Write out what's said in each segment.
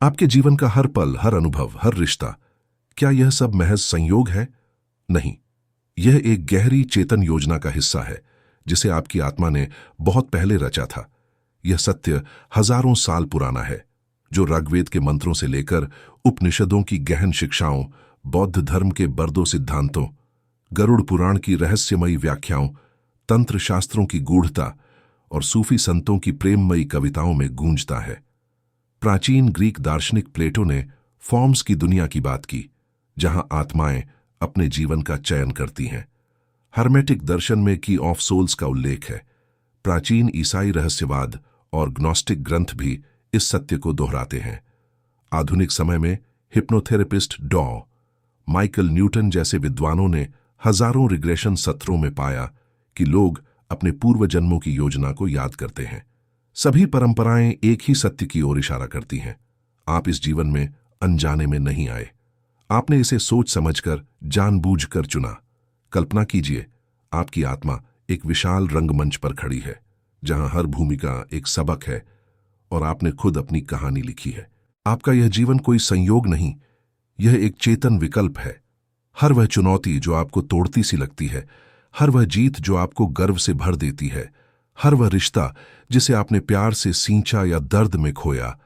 आपके जीवन का हर पल, हर अनुभव, हर रिश्ता, क्या यह सब महज संयोग है? नहीं, यह एक गहरी चेतन योजना का हिस्सा है जिसे आपकी आत्मा ने बहुत पहले रचा था। यह सत्य हजारों साल पुराना है, जो ऋग्वेद के मंत्रों से लेकर उपनिषदों की गहन शिक्षाओं, बौद्ध धर्म के बर्दो सिद्धांतों, गरुड़ पुराण की रहस्यमयी व्याख्याओं, तंत्र शास्त्रों की गूढ़ता और सूफी संतों की प्रेममयी कविताओं में गूंजता है। प्राचीन ग्रीक दार्शनिक प्लेटो ने फॉर्म्स की दुनिया की बात की, जहां आत्माएं अपने जीवन का चयन करती हैं। हर्मेटिक दर्शन में की ऑफ सोल्स का उल्लेख है। प्राचीन ईसाई रहस्यवाद और ग्नोस्टिक ग्रंथ भी इस सत्य को दोहराते हैं। आधुनिक समय में हिप्नोथेरेपिस्ट डॉ माइकल न्यूटन जैसे विद्वानों ने हजारों रिग्रेशन सत्रों में पाया कि लोग अपने पूर्व जन्मों की योजना को याद करते हैं। सभी परंपराएं एक ही सत्य की ओर इशारा करती हैं। आप इस जीवन में अनजाने में नहीं आए, आपने इसे सोच समझकर, जानबूझकर चुना। कल्पना कीजिए, आपकी आत्मा एक विशाल रंगमंच पर खड़ी है, जहां हर भूमिका एक सबक है और आपने खुद अपनी कहानी लिखी है। आपका यह जीवन कोई संयोग नहीं, यह एक चेतन विकल्प है। हर वह चुनौती जो आपको तोड़ती सी लगती है, हर वह जीत जो आपको गर्व से भर देती है, हर वह रिश्ता जिसे आपने प्यार से सींचा या दर्द में खोया,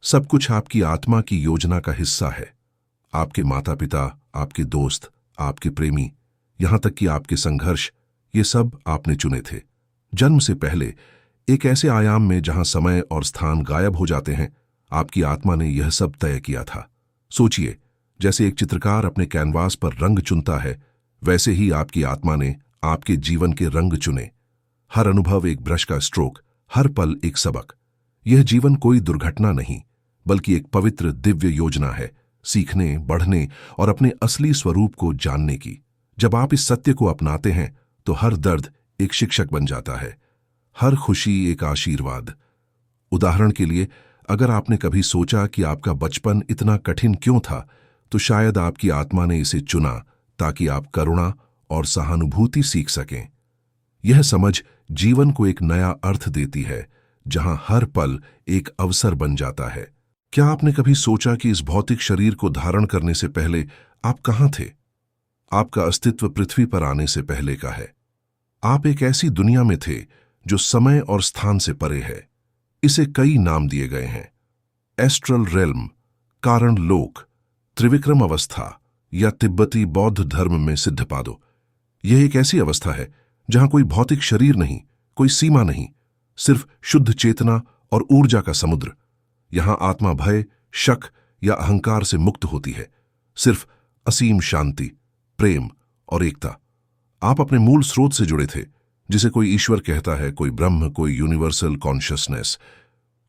सब कुछ आपकी आत्मा की योजना का हिस्सा है। आपके माता पिता, आपके दोस्त, आपके प्रेमी, यहां तक कि आपके संघर्ष, ये सब आपने चुने थे। जन्म से पहले एक ऐसे आयाम में जहां समय और स्थान गायब हो जाते हैं, आपकी आत्मा ने यह सब तय किया था। सोचिए, जैसे एक चित्रकार अपने कैनवास पर रंग चुनता है, वैसे ही आपकी आत्मा ने आपके जीवन के रंग चुने। हर अनुभव एक ब्रश का स्ट्रोक, हर पल एक सबक। यह जीवन कोई दुर्घटना नहीं, बल्कि एक पवित्र दिव्य योजना है, सीखने, बढ़ने और अपने असली स्वरूप को जानने की। जब आप इस सत्य को अपनाते हैं तो हर दर्द एक शिक्षक बन जाता है, हर खुशी एक आशीर्वाद। उदाहरण के लिए, अगर आपने कभी सोचा कि आपका बचपन इतना कठिन क्यों था, तो शायद आपकी आत्मा ने इसे चुना ताकि आप करुणा और सहानुभूति सीख सकें। यह समझ जीवन को एक नया अर्थ देती है, जहां हर पल एक अवसर बन जाता है। क्या आपने कभी सोचा कि इस भौतिक शरीर को धारण करने से पहले आप कहां थे? आपका अस्तित्व पृथ्वी पर आने से पहले का है। आप एक ऐसी दुनिया में थे जो समय और स्थान से परे है। इसे कई नाम दिए गए हैं: एस्ट्रल रेल्म, कारण लोक, त्रिविक्रम अवस्था या तिब्बती बौद्ध धर्म में सिद्धपादो। यह एक ऐसी अवस्था है जहां कोई भौतिक शरीर नहीं, कोई सीमा नहीं, सिर्फ शुद्ध चेतना और ऊर्जा का समुद्र। यहां आत्मा भय, शक या अहंकार से मुक्त होती है, सिर्फ असीम शांति, प्रेम और एकता। आप अपने मूल स्रोत से जुड़े थे, जिसे कोई ईश्वर कहता है, कोई ब्रह्म, कोई यूनिवर्सल कॉन्शियसनेस।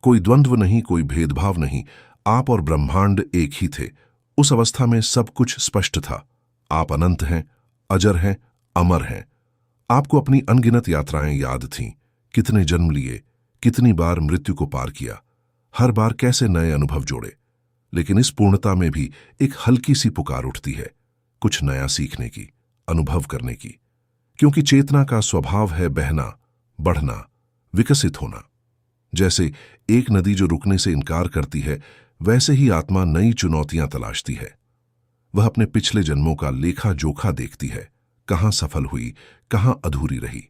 कोई द्वंद्व नहीं, कोई भेदभाव नहीं, आप और ब्रह्मांड एक ही थे। उस अवस्था में सब कुछ स्पष्ट था। आप अनंत हैं, अजर हैं, अमर हैं। आपको अपनी अनगिनत यात्राएं याद थीं, कितने जन्म लिए, कितनी बार मृत्यु को पार किया, हर बार कैसे नए अनुभव जोड़े। लेकिन इस पूर्णता में भी एक हल्की सी पुकार उठती है, कुछ नया सीखने की, अनुभव करने की। क्योंकि चेतना का स्वभाव है बहना, बढ़ना, विकसित होना। जैसे एक नदी जो रुकने से इनकार करती है, वैसे ही आत्मा नई चुनौतियां तलाशती है। वह अपने पिछले जन्मों का लेखा जोखा देखती है, कहां सफल हुई, कहां अधूरी रही।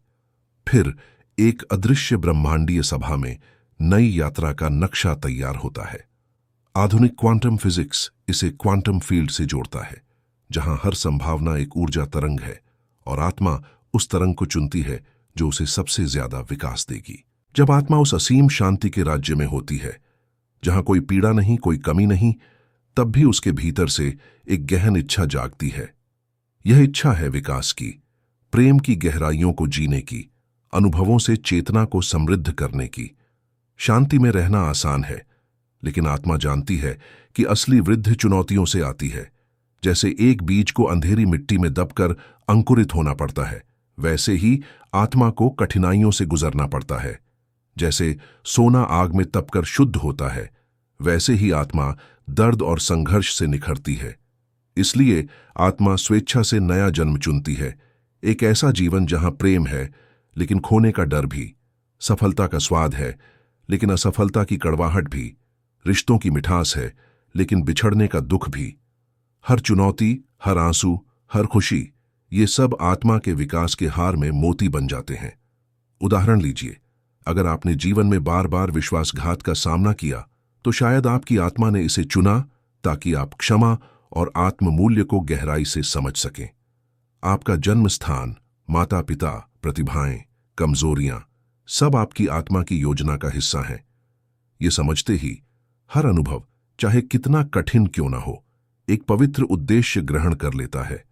फिर एक अदृश्य ब्रह्मांडीय सभा में नई यात्रा का नक्शा तैयार होता है। आधुनिक क्वांटम फिजिक्स इसे क्वांटम फील्ड से जोड़ता है, जहां हर संभावना एक ऊर्जा तरंग है और आत्मा उस तरंग को चुनती है जो उसे सबसे ज्यादा विकास देगी। जब आत्मा उस असीम शांति के राज्य में होती है, जहां कोई पीड़ा नहीं, कोई कमी नहीं, तब भी उसके भीतर से एक गहन इच्छा जागती है। यह इच्छा है विकास की, प्रेम की गहराइयों को जीने की, अनुभवों से चेतना को समृद्ध करने की। शांति में रहना आसान है, लेकिन आत्मा जानती है कि असली वृद्धि चुनौतियों से आती है। जैसे एक बीज को अंधेरी मिट्टी में दबकर अंकुरित होना पड़ता है, वैसे ही आत्मा को कठिनाइयों से गुजरना पड़ता है। जैसे सोना आग में तपकर शुद्ध होता है, वैसे ही आत्मा दर्द और संघर्ष से निखरती है। इसलिए आत्मा स्वेच्छा से नया जन्म चुनती है, एक ऐसा जीवन जहां प्रेम है लेकिन खोने का डर भी, सफलता का स्वाद है लेकिन असफलता की कड़वाहट भी, रिश्तों की मिठास है लेकिन बिछड़ने का दुख भी। हर चुनौती, हर आंसू, हर खुशी, ये सब आत्मा के विकास के हार में मोती बन जाते हैं। उदाहरण लीजिए, अगर आपने जीवन में बार बार विश्वासघात का सामना किया तो शायद आपकी आत्मा ने इसे चुना ताकि आप क्षमा और आत्ममूल्य को गहराई से समझ सकें। आपका जन्म स्थान, माता पिता, प्रतिभाएं, कमजोरियां, सब आपकी आत्मा की योजना का हिस्सा हैं। ये समझते ही हर अनुभव, चाहे कितना कठिन क्यों ना हो, एक पवित्र उद्देश्य ग्रहण कर लेता है।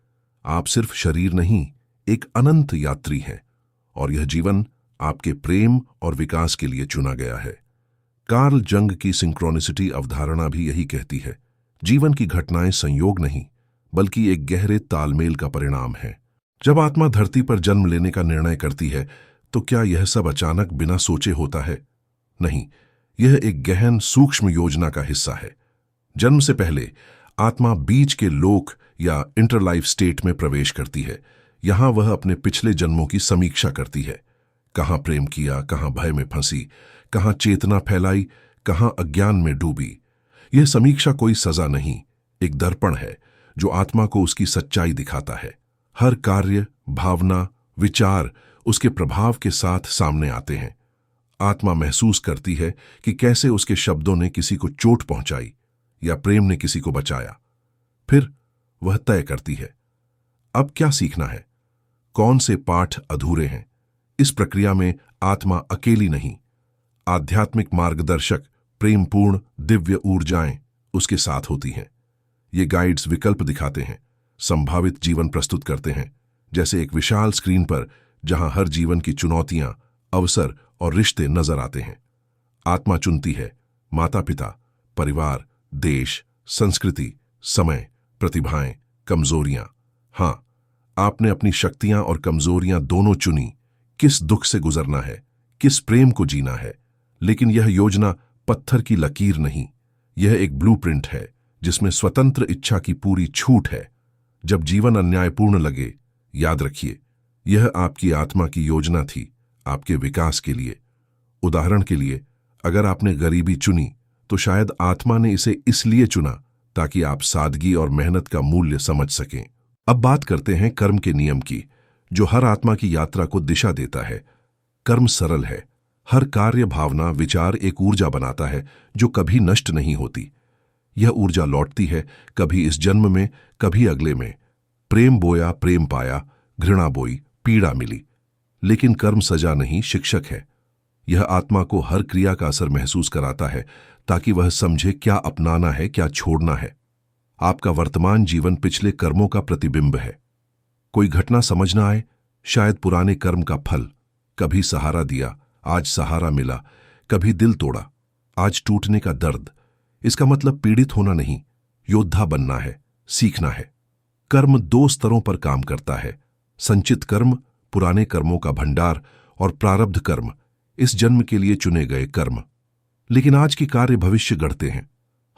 आप सिर्फ शरीर नहीं, एक अनंत यात्री हैं, और यह जीवन आपके प्रेम और विकास के लिए चुना गया है। कार्ल जंग की सिंक्रोनिसिटी अवधारणा भी यही कहती है, जीवन की घटनाएं संयोग नहीं, बल्कि एक गहरे तालमेल का परिणाम है। जब आत्मा धरती पर जन्म लेने का निर्णय करती है, तो क्या यह सब अचानक बिना सोचे होता है? नहीं, यह एक गहन सूक्ष्म योजना का हिस्सा है। जन्म से पहले आत्मा बीच के लोक या इंटरलाइफ स्टेट में प्रवेश करती है। यहां वह अपने पिछले जन्मों की समीक्षा करती है। कहां प्रेम किया, कहां भय में फंसी, कहां चेतना फैलाई, कहां अज्ञान में डूबी। यह समीक्षा कोई सजा नहीं, एक दर्पण है जो आत्मा को उसकी सच्चाई दिखाता है। हर कार्य, भावना, विचार उसके प्रभाव के साथ सामने आते हैं। आत्मा महसूस करती है कि कैसे उसके शब्दों ने किसी को चोट पहुंचाई या प्रेम ने किसी को बचाया। फिर वह तय करती है, अब क्या सीखना है, कौन से पाठ अधूरे हैं। इस प्रक्रिया में आत्मा अकेली नहीं, आध्यात्मिक मार्गदर्शक, प्रेमपूर्ण दिव्य ऊर्जाएं उसके साथ होती हैं। ये गाइड्स विकल्प दिखाते हैं, संभावित जीवन प्रस्तुत करते हैं, जैसे एक विशाल स्क्रीन पर जहां हर जीवन की चुनौतियां, अवसर और रिश्ते नजर आते हैं। आत्मा चुनती है माता पिता, परिवार, देश, संस्कृति, समय, प्रतिभाएं, कमजोरियां। हां, आपने अपनी शक्तियां और कमजोरियां दोनों चुनी, किस दुख से गुजरना है, किस प्रेम को जीना है। लेकिन यह योजना पत्थर की लकीर नहीं, यह एक ब्लूप्रिंट है जिसमें स्वतंत्र इच्छा की पूरी छूट है। जब जीवन अन्यायपूर्ण लगे, याद रखिए, यह आपकी आत्मा की योजना थी, आपके विकास के लिए। उदाहरण के लिए, अगर आपने गरीबी चुनी तो शायद आत्मा ने इसे इसलिए चुना ताकि आप सादगी और मेहनत का मूल्य समझ सकें। अब बात करते हैं कर्म के नियम की, जो हर आत्मा की यात्रा को दिशा देता है। कर्म सरल है। हर कार्य, भावना, विचार एक ऊर्जा बनाता है जो कभी नष्ट नहीं होती। यह ऊर्जा लौटती है, कभी इस जन्म में, कभी अगले में। प्रेम बोया, प्रेम पाया, घृणा बोई, पीड़ा मिली। लेकिन कर्म सजा नहीं, शिक्षक है। यह आत्मा को हर क्रिया का असर महसूस कराता है ताकि वह समझे क्या अपनाना है, क्या छोड़ना है। आपका वर्तमान जीवन पिछले कर्मों का प्रतिबिंब है। कोई घटना समझ ना आए, शायद पुराने कर्म का फल। कभी सहारा दिया, आज सहारा मिला, कभी दिल तोड़ा, आज टूटने का दर्द। इसका मतलब पीड़ित होना नहीं, योद्धा बनना है, सीखना है। कर्म दो स्तरों पर काम करता है, संचित कर्म, पुराने कर्मों का भंडार, और प्रारब्ध कर्म, इस जन्म के लिए चुने गए कर्म। लेकिन आज की कार्य भविष्य गढ़ते हैं।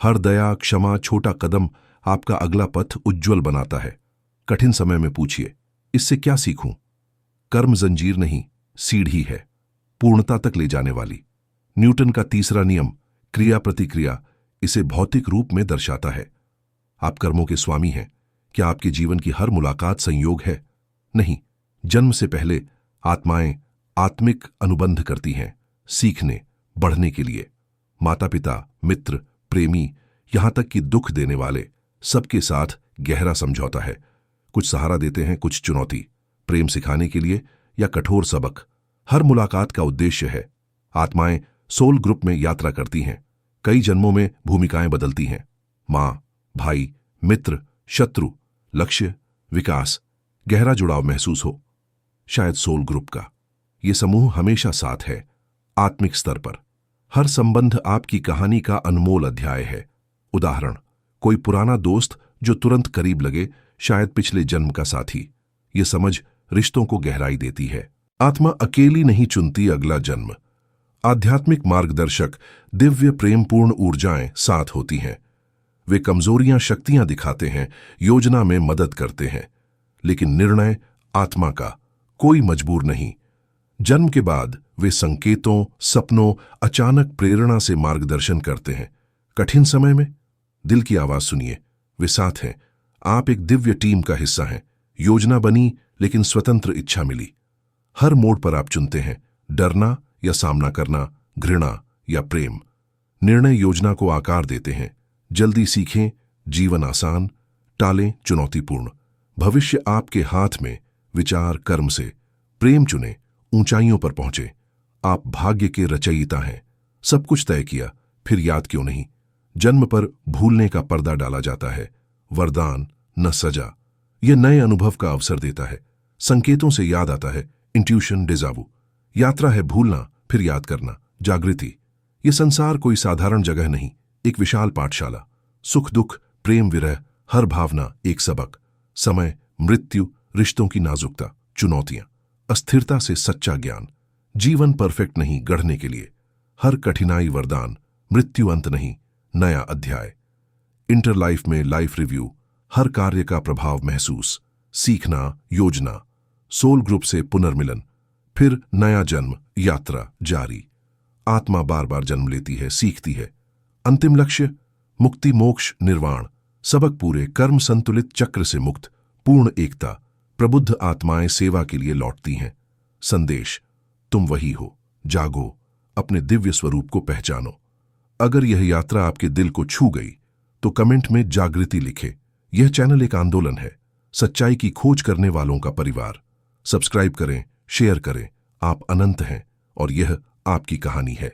हर दया, क्षमा, छोटा कदम आपका अगला पथ उज्ज्वल बनाता है। कठिन समय में पूछिए, इससे क्या सीखूं? कर्म जंजीर नहीं, सीढ़ी है, पूर्णता तक ले जाने वाली। न्यूटन का तीसरा नियम, क्रिया प्रतिक्रिया, इसे भौतिक रूप में दर्शाता है। आप कर्मों के स्वामी हैं। क्या आपके जीवन की हर मुलाकात संयोग है? नहीं, जन्म से पहले आत्माएं आत्मिक अनुबंध करती हैं, सीखने, बढ़ने के लिए। माता पिता, मित्र, प्रेमी, यहां तक कि दुख देने वाले, सबके साथ गहरा समझौता है। कुछ सहारा देते हैं, कुछ चुनौती, प्रेम सिखाने के लिए या कठोर सबक। हर मुलाकात का उद्देश्य है। आत्माएं सोल ग्रुप में यात्रा करती हैं, कई जन्मों में भूमिकाएं बदलती हैं। मां, भाई, मित्र, शत्रु, लक्ष्य, विकास, गहरा जुड़ाव महसूस हो। शायद सोल ग्रुप का ये समूह हमेशा साथ है। आत्मिक स्तर पर हर संबंध आपकी कहानी का अनमोल अध्याय है। उदाहरण, कोई पुराना दोस्त जो तुरंत करीब लगे, शायद पिछले जन्म का साथी। ये समझ रिश्तों को गहराई देती है। आत्मा अकेली नहीं चुनती अगला जन्म। आध्यात्मिक मार्गदर्शक, दिव्य प्रेमपूर्ण ऊर्जाएं साथ होती हैं। वे कमजोरियां शक्तियां दिखाते हैं, योजना में मदद करते हैं। लेकिन निर्णय आत्मा का, कोई मजबूर नहीं। जन्म के बाद वे संकेतों, सपनों, अचानक प्रेरणा से मार्गदर्शन करते हैं। कठिन समय में दिल की आवाज सुनिए, वे साथ हैं। आप एक दिव्य टीम का हिस्सा हैं। योजना बनी लेकिन स्वतंत्र इच्छा मिली। हर मोड़ पर आप चुनते हैं, डरना या सामना करना, घृणा या प्रेम। निर्णय योजना को आकार देते हैं। जल्दी सीखें, जीवन आसान, टालें चुनौतीपूर्ण। भविष्य आपके हाथ में, विचार कर्म से। प्रेम चुने, ऊंचाइयों पर पहुंचे। आप भाग्य के रचयिता हैं। सब कुछ तय किया, फिर याद क्यों नहीं? जन्म पर भूलने का पर्दा डाला जाता है। वरदान न सजा। यह नए अनुभव का अवसर देता है। संकेतों से याद आता है, इंट्यूशन, डेजावू। यात्रा है भूलना फिर याद करना, जागृति। यह संसार कोई साधारण जगह नहीं, एक विशाल पाठशाला। सुख दुख, प्रेम विरह, हर भावना एक सबक। समय, मृत्यु, रिश्तों की नाजुकता, चुनौतियां, अस्थिरता से सच्चा ज्ञान। जीवन परफेक्ट नहीं, गढ़ने के लिए। हर कठिनाई वरदान, मृत्यु अंत नहीं, नया अध्याय। इंटर लाइफ में लाइफ रिव्यू, हर कार्य का प्रभाव महसूस, सीखना, योजना। सोल ग्रुप से पुनर्मिलन, फिर नया जन्म, यात्रा जारी। आत्मा बार बार जन्म लेती है, सीखती है। अंतिम लक्ष्य मुक्ति, मोक्ष, निर्वाण। सबक पूरे, कर्म संतुलित, चक्र से मुक्त, पूर्ण एकता। प्रबुद्ध आत्माएं सेवा के लिए लौटती हैं। संदेश, तुम वही हो, जागो, अपने दिव्य स्वरूप को पहचानो। अगर यह यात्रा आपके दिल को छू गई तो कमेंट में जागृति लिखे। यह चैनल एक आंदोलन है, सच्चाई की खोज करने वालों का परिवार। सब्सक्राइब करें, शेयर करें। आप अनंत हैं और यह आपकी कहानी है।